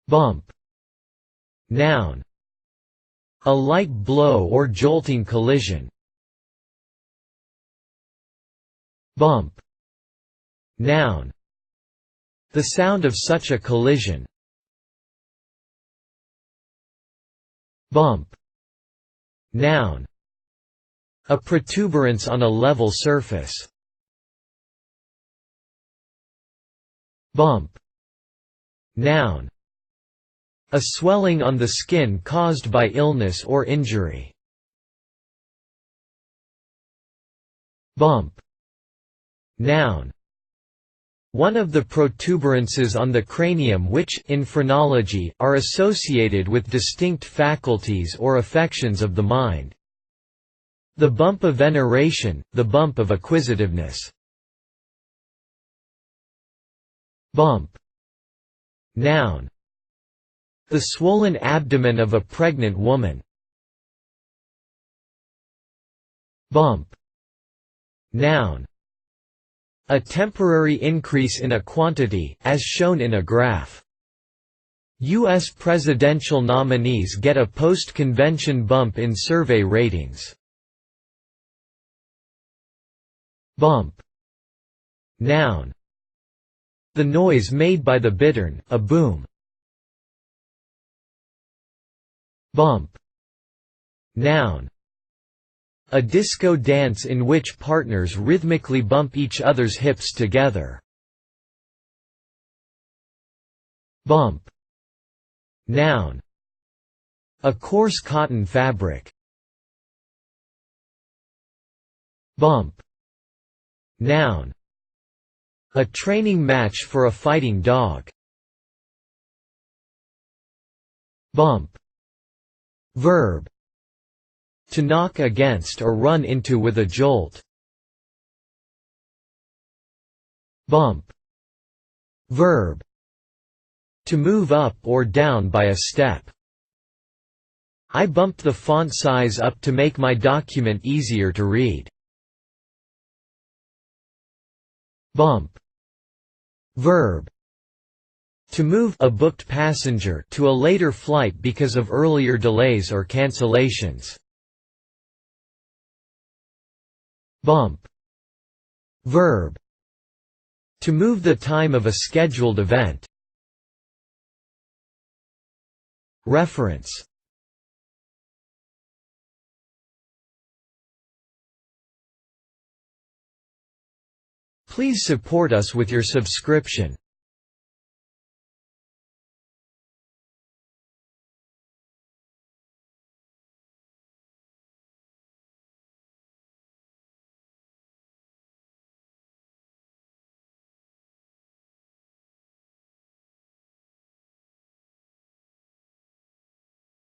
Bump. Noun. A light blow or jolting collision. Bump. Noun. The sound of such a collision. Bump. Noun. A protuberance on a level surface. Bump. Noun. A swelling on the skin caused by illness or injury. Bump. Noun. One of the protuberances on the cranium which, in phrenology, are associated with distinct faculties or affections of the mind. The bump of veneration, the bump of acquisitiveness. Bump. Noun. The swollen abdomen of a pregnant woman. Bump. Noun. A temporary increase in a quantity, as shown in a graph. U.S. presidential nominees get a post-convention bump in survey ratings. Bump. Noun. The noise made by the bittern, a boom. Bump. Noun. A disco dance in which partners rhythmically bump each other's hips together. Bump. Noun. A coarse cotton fabric. Bump. Noun. A training match for a fighting dog. Bump. Verb. To knock against or run into with a jolt. Bump. Verb. To move up or down by a step. I bumped the font size up to make my document easier to read. Bump. Verb. To move a booked passenger to a later flight because of earlier delays or cancellations. Bump. Verb. To move the time of a scheduled event. Reference. Please support us with your subscription.